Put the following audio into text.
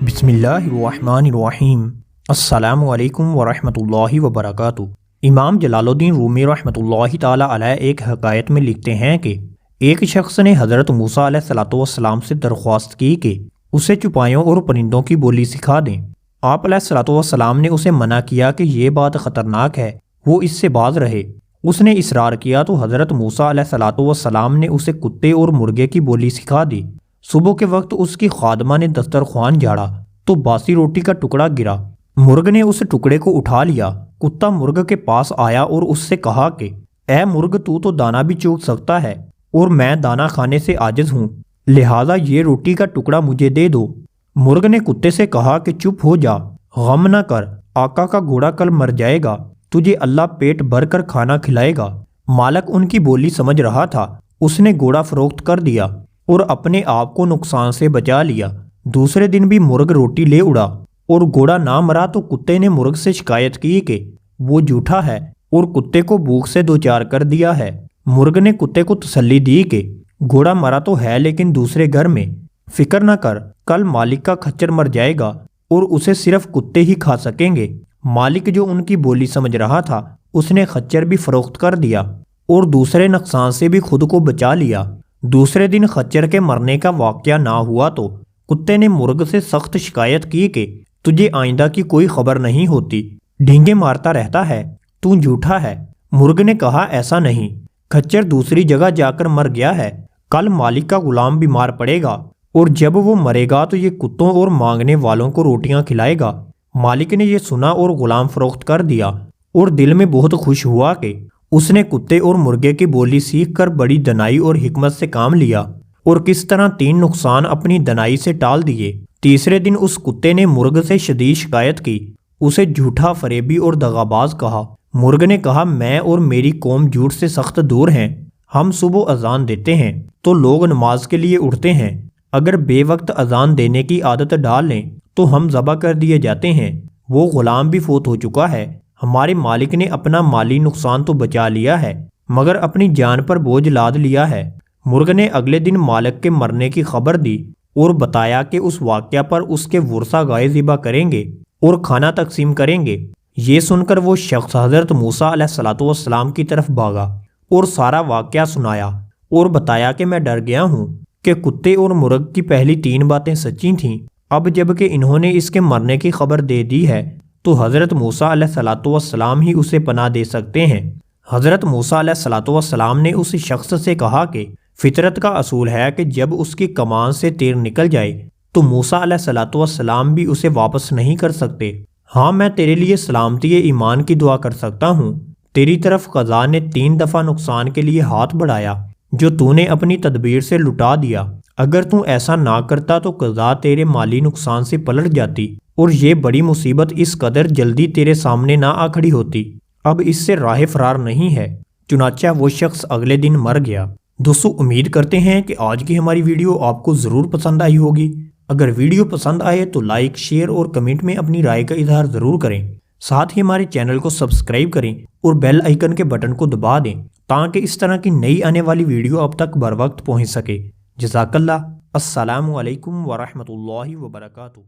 بسم اللہ الرحمن الرحیم۔ السلام علیکم ورحمۃ اللہ وبرکاتہ۔ امام جلال الدین رومی رحمۃ اللہ تعالی علیہ ایک حکایت میں لکھتے ہیں کہ ایک شخص نے حضرت موسیٰ علیہ السلام سے درخواست کی کہ اسے چوپایوں اور پرندوں کی بولی سکھا دیں۔ آپ علیہ السلام نے اسے منع کیا کہ یہ بات خطرناک ہے، وہ اس سے باز رہے۔ اس نے اصرار کیا تو حضرت موسیٰ علیہ السلام نے اسے کتے اور مرغے کی بولی سکھا دی۔ صبح کے وقت اس کی خادمہ نے دسترخوان جھاڑا تو باسی روٹی کا ٹکڑا گرا۔ مرغ نے اس ٹکڑے کو اٹھا لیا۔ کتا مرغ کے پاس آیا اور اس سے کہا کہ اے مرغ، تو دانہ بھی چوگ سکتا ہے اور میں دانہ کھانے سے عاجز ہوں، لہٰذا یہ روٹی کا ٹکڑا مجھے دے دو۔ مرغ نے کتے سے کہا کہ چپ ہو جا، غم نہ کر، آقا کا گھوڑا کل مر جائے گا، تجھے اللہ پیٹ بھر کر کھانا کھلائے گا۔ مالک ان کی بولی سمجھ رہا تھا، اس نے گھوڑا فروخت کر دیا اور اپنے آپ کو نقصان سے بچا لیا۔ دوسرے دن بھی مرغ روٹی لے اڑا اور گھوڑا نہ مرا تو کتے نے مرغ سے شکایت کی کہ وہ جھوٹا ہے اور کتے کو بھوک سے دوچار کر دیا ہے۔ مرغ نے کتے کو تسلی دی کہ گھوڑا مرا تو ہے لیکن دوسرے گھر میں، فکر نہ کر، کل مالک کا کھچر مر جائے گا اور اسے صرف کتے ہی کھا سکیں گے۔ مالک جو ان کی بولی سمجھ رہا تھا، اس نے خچر بھی فروخت کر دیا اور دوسرے نقصان سے بھی خود کو بچا لیا۔ دوسرے دن خچر کے مرنے کا واقعہ نہ ہوا تو کتے نے مرغ سے سخت شکایت کی کہ تجھے آئندہ کی کوئی خبر نہیں ہوتی، ڈھینگے مارتا رہتا ہے، تو جھوٹا ہے۔ مرغ نے کہا ایسا نہیں، خچر دوسری جگہ جا کر مر گیا ہے، کل مالک کا غلام بیمار پڑے گا اور جب وہ مرے گا تو یہ کتوں اور مانگنے والوں کو روٹیاں کھلائے گا۔ مالک نے یہ سنا اور غلام فروخت کر دیا اور دل میں بہت خوش ہوا کہ اس نے کتے اور مرغے کی بولی سیکھ کر بڑی دنائی اور حکمت سے کام لیا اور کس طرح 3 نقصان اپنی دنائی سے ٹال دیے۔ تیسرے دن اس کتے نے مرغ سے شدید شکایت کی، اسے جھوٹا، فریبی اور دغاباز کہا۔ مرغ نے کہا میں اور میری قوم جھوٹ سے سخت دور ہیں، ہم صبح اذان دیتے ہیں تو لوگ نماز کے لیے اٹھتے ہیں، اگر بے وقت اذان دینے کی عادت ڈال لیں تو ہم ذبح کر دیے جاتے ہیں۔ وہ غلام بھی فوت ہو چکا ہے، ہمارے مالک نے اپنا مالی نقصان تو بچا لیا ہے مگر اپنی جان پر بوجھ لاد لیا ہے۔ مرغ نے اگلے دن مالک کے مرنے کی خبر دی اور بتایا کہ اس واقعہ پر اس کے ورثہ گائے ذبح کریں گے اور کھانا تقسیم کریں گے۔ یہ سن کر وہ شخص حضرت موسیٰ علیہ السلام کی طرف بھاگا اور سارا واقعہ سنایا اور بتایا کہ میں ڈر گیا ہوں کہ کتے اور مرغ کی پہلی 3 باتیں سچی تھیں، اب جب کہ انہوں نے اس کے مرنے کی خبر دے دی ہے تو حضرت موسیٰ علیہ السلام ہی اسے پناہ دے سکتے ہیں۔ حضرت موسیٰ علیہ السلام نے اس شخص سے کہا کہ فطرت کا اصول ہے کہ جب اس کی کمان سے تیر نکل جائے تو موسیٰ علیہ السلام بھی اسے واپس نہیں کر سکتے۔ ہاں، میں تیرے لیے سلامتی ایمان کی دعا کر سکتا ہوں۔ تیری طرف قضا نے 3 دفعہ نقصان کے لیے ہاتھ بڑھایا جو تو نے اپنی تدبیر سے لٹا دیا، اگر تو ایسا نہ کرتا تو قضا تیرے مالی نقصان سے پلٹ جاتی اور یہ بڑی مصیبت اس قدر جلدی تیرے سامنے نہ آ کھڑی ہوتی۔ اب اس سے راہ فرار نہیں ہے۔ چنانچہ وہ شخص اگلے دن مر گیا۔ دوستو، امید کرتے ہیں کہ آج کی ہماری ویڈیو آپ کو ضرور پسند آئی ہوگی۔ اگر ویڈیو پسند آئے تو لائک، شیئر اور کمنٹ میں اپنی رائے کا اظہار ضرور کریں۔ ساتھ ہی ہمارے چینل کو سبسکرائب کریں اور بیل آئیکن کے بٹن کو دبا دیں تاکہ اس طرح کی نئی آنے والی ویڈیو آپ تک بر وقت پہنچ سکے۔ جزاک اللہ۔ السلام علیکم ورحمۃ اللہ وبرکاتہ۔